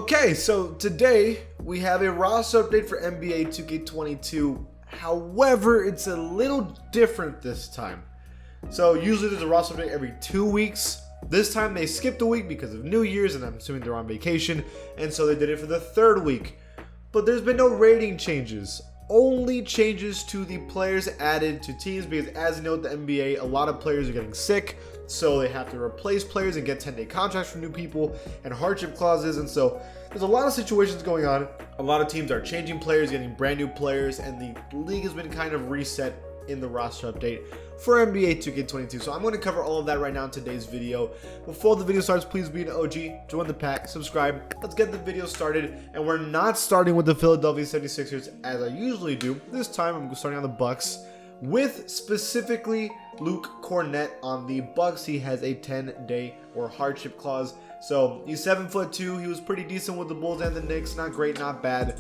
Okay, so today we have a roster update for NBA 2K22. However, it's a little different this time. So usually there's a roster update every 2 weeks. This time they skipped a week because of New Year's, and I'm assuming they're on vacation, and so they did it for the third week. But there's been no rating changes. Only changes to the players added to teams, because as you know, with the NBA, a lot of players are getting sick, so they have to replace players and get 10-day contracts for new people and hardship clauses, and so there's a lot of situations going on. A lot of teams are changing players, getting brand new players, and the league has been kind of reset in the roster update for NBA 2K22. So I'm going to cover all of that right now in today's video. Before the video starts, please be an OG, join the pack, subscribe. Let's get the video started. And we're not starting with the Philadelphia 76ers as I usually do. This time I'm starting on the Bucks with specifically Luke Cornett on the Bucks. He has a 10-day or hardship clause. So he's 7'2". He was pretty decent with the Bulls and the Knicks. Not great, not bad.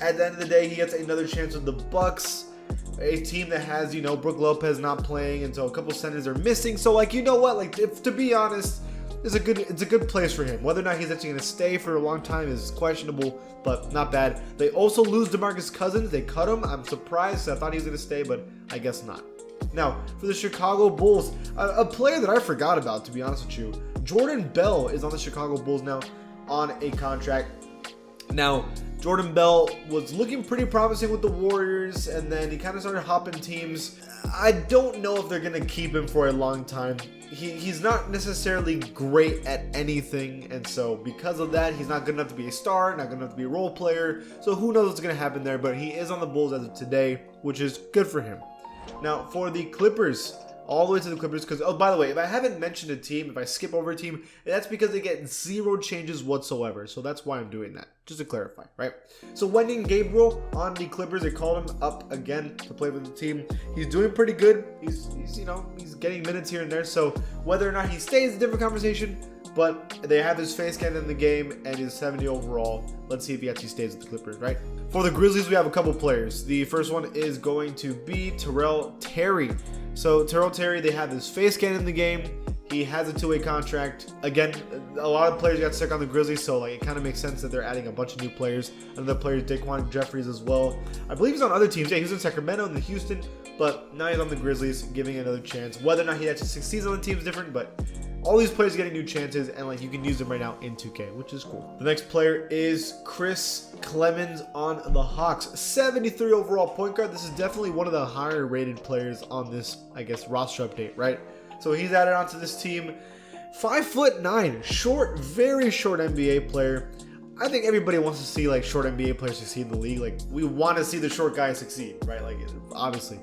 At the end of the day, he gets another chance with the Bucks. A team that has, you know, Brook Lopez not playing, and so a couple centers are missing. So, like, you know what? Like, to be honest, it's a good place for him. Whether or not he's actually going to stay for a long time is questionable, but not bad. They also lose DeMarcus Cousins. They cut him. I'm surprised. I thought he was going to stay, but I guess not. Now, for the Chicago Bulls, a player that I forgot about, to be honest with you, Jordan Bell is on the Chicago Bulls now on a contract. Now, Jordan Bell was looking pretty promising with the Warriors, and then he kind of started hopping teams. I don't know if they're going to keep him for a long time. He's not necessarily great at anything, and so because of that, he's not good enough to be a star, not good enough to be a role player. So who knows what's going to happen there, but he is on the Bulls as of today, which is good for him. Now, for the Clippers, all the way to the Clippers, because, oh, by the way, if I haven't mentioned a team, if I skip over a team, that's because they get 0 changes whatsoever. So that's why I'm doing that, just to clarify, right? So Wendy Gabriel on the Clippers, they called him up again to play with the team. He's doing pretty good. He's getting minutes here and there. So whether or not he stays is a different conversation, but they have his face scan in the game and his 70 overall. Let's see if he actually stays with the Clippers, right? For the Grizzlies, we have a couple players. The first one is going to be Terrell Terry. So Terrell Terry, they have his face scan in the game. He has a 2-way contract. Again, a lot of players got stuck on the Grizzlies, so like it kind of makes sense that they're adding a bunch of new players. Another player, Daquan Jeffries as well. I believe he's on other teams. Yeah, he was in Sacramento and then Houston, but now he's on the Grizzlies, giving another chance. Whether or not he actually succeeds on the team is different, but all these players are getting new chances, and like you can use them right now in 2K, which is cool. The next player is Chris Clemens on the Hawks. 73 overall point guard. This is definitely one of the higher rated players on this, I guess, roster update, right? So he's added onto this team. 5'9", short, very short NBA player. I think everybody wants to see like short NBA players succeed in the league. Like we want to see the short guy succeed, right? Like obviously.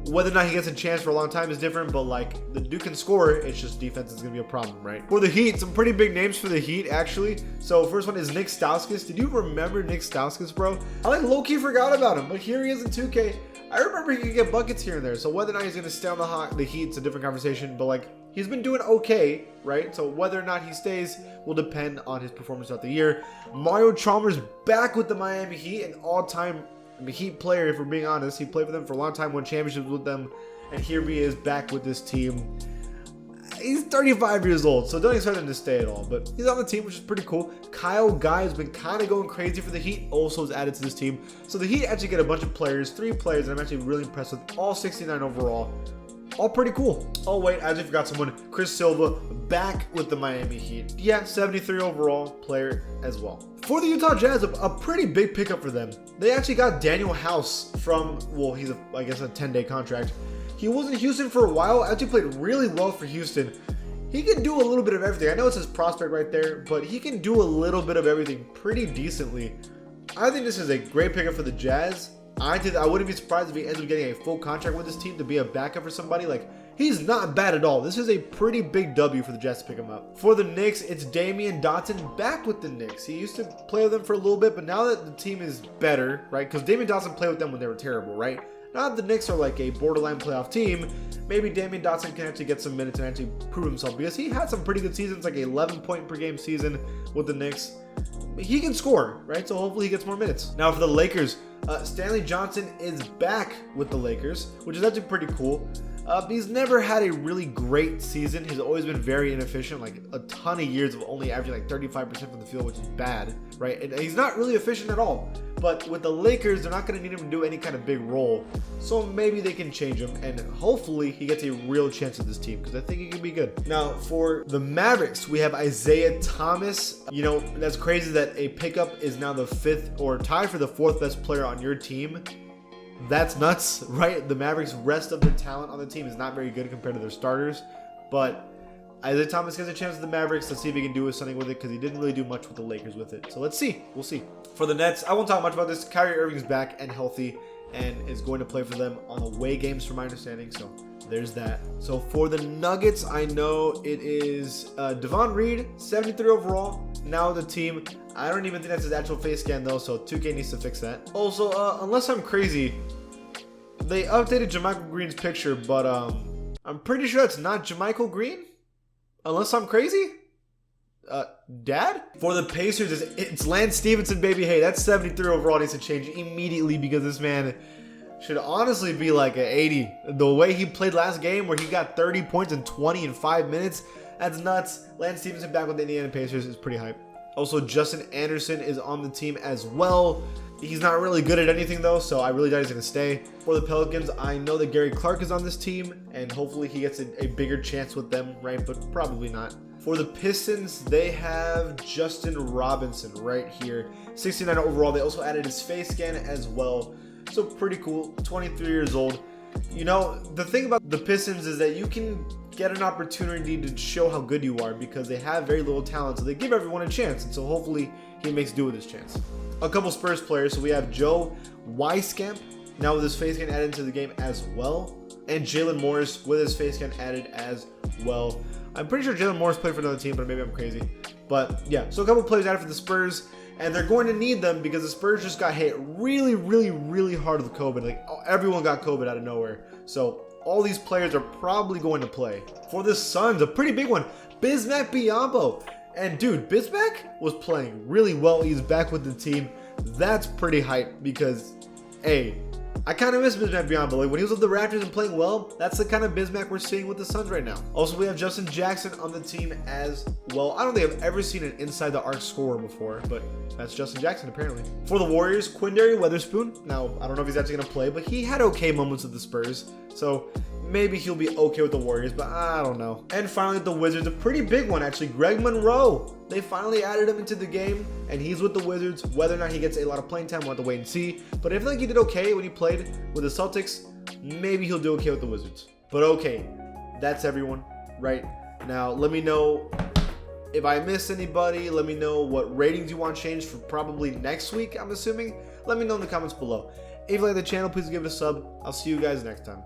Whether or not he gets a chance for a long time is different, but like the dude can score, it's just defense is going to be a problem, right? For the Heat, some pretty big names for the Heat, actually. So first one is Nick Stauskas. Did you remember Nick Stauskas, bro? I like low-key forgot about him, but here he is in 2K. I remember he could get buckets here and there, so whether or not he's going to stay on the Heat, it's a different conversation, but like he's been doing okay, right? So whether or not he stays will depend on his performance throughout the year. Mario Chalmers back with the Miami Heat, an all-time Heat player, if we're being honest. He played for them for a long time, won championships with them, and here he is back with this team. He's 35 years old, so don't expect him to stay at all, but he's on the team, which is pretty cool. Kyle Guy has been kind of going crazy for the Heat, also is added to this team. So the Heat actually get a bunch of players, 3 players, and I'm actually really impressed with, all 69 overall. All pretty cool. Oh wait, I just forgot someone. Chris Silva back with the Miami Heat. Yeah, 73 overall player as well. For the Utah Jazz, a pretty big pickup for them. They actually got Daniel House from, well, he's I guess a 10-day contract. He was in Houston for a while, actually played really well for Houston. He can do a little bit of everything. I know it's his prospect right there, but he can do a little bit of everything pretty decently. I think this is a great pickup for the Jazz. I wouldn't be surprised if he ends up getting a full contract with this team to be a backup for somebody. Like, he's not bad at all. This is a pretty big W for the Jazz to pick him up. For the Knicks, it's Damian Dotson back with the Knicks. He used to play with them for a little bit, but now that the team is better, right? Because Damian Dotson played with them when they were terrible, right? Now that the Knicks are like a borderline playoff team, maybe Damian Dotson can actually get some minutes and actually prove himself, because he had some pretty good seasons, like 11 point per game season with the Knicks. He can score, right? So hopefully he gets more minutes. Now for the Lakers, Stanley Johnson is back with the Lakers, which is actually pretty cool. He's never had a really great season. He's always been very inefficient, like a ton of years of only averaging like 35% from the field, which is bad, right? And he's not really efficient at all. But with the Lakers, they're not going to need him to do any kind of big role. So maybe they can change him, and hopefully he gets a real chance with this team, because I think he can be good. Now, for the Mavericks, we have Isaiah Thomas. You know, that's crazy that a pickup is now the 5th or tied for the 4th best player on your team. That's nuts, right? The Mavericks' rest of their talent on the team is not very good compared to their starters. But Isaiah Thomas gets a chance with the Mavericks. Let's see if he can do something with it, because he didn't really do much with the Lakers with it. So let's see. We'll see. For the Nets, I won't talk much about this. Kyrie Irving's back and healthy and is going to play for them on away games, from my understanding. So there's that. So for the Nuggets, I know it is Devon Reed, 73 overall. Now the team. I don't even think that's his actual face scan, though, so 2K needs to fix that. Also, unless I'm crazy, they updated JaMychal Green's picture, but I'm pretty sure it's not JaMychal Green. Unless I'm crazy? Dad? For the Pacers, it's Lance Stevenson, baby. Hey, that's 73 overall needs to change immediately, because this man should honestly be like an 80. The way he played last game, where he got 30 points and 20 in 5 minutes, that's nuts. Lance Stevenson back with the Indiana Pacers is pretty hype. Also, Justin Anderson is on the team as well. He's not really good at anything, though, so I really doubt he's going to stay. For the Pelicans, I know that Gary Clark is on this team, and hopefully he gets a bigger chance with them, right? But probably not. For the Pistons, they have Justin Robinson right here. 69 overall. They also added his face scan as well. So pretty cool. 23 years old. You know, the thing about the Pistons is that you can get an opportunity to show how good you are, because they have very little talent, so they give everyone a chance, and so hopefully he makes do with his chance. A couple Spurs players, so we have Joe Wieskamp, now with his face scan added to the game as well, and Jalen Morris with his face scan added as well. I'm pretty sure Jalen Morris played for another team, but maybe I'm crazy. But yeah, so a couple players added for the Spurs, and they're going to need them because the Spurs just got hit really, really, really hard with COVID. Like, everyone got COVID out of nowhere. So all these players are probably going to play. For the Suns, a pretty big one, Bismack Biyombo. And dude, Bismack was playing really well. He's back with the team. That's pretty hype, because, hey, I kind of miss Bismack Biyombo. Like, when he was with the Raptors and playing well, that's the kind of Bismack we're seeing with the Suns right now. Also, we have Justin Jackson on the team as well. I don't think I've ever seen an inside the arc scorer before, but that's Justin Jackson apparently. For the Warriors, Quindary Weatherspoon. Now, I don't know if he's actually going to play, but he had okay moments with the Spurs, so maybe he'll be okay with the Warriors, but I don't know. And finally, the Wizards, a pretty big one actually, Greg Monroe. They finally added him into the game, and he's with the Wizards. Whether or not he gets a lot of playing time, we'll have to wait and see. But I feel like he did okay when he played with the Celtics. Maybe he'll do okay with the Wizards. But okay, that's everyone right now. Let me know if I missed anybody. Let me know what ratings you want changed for probably next week, I'm assuming. Let me know in the comments below. If you like the channel, please give it a sub. I'll see you guys next time.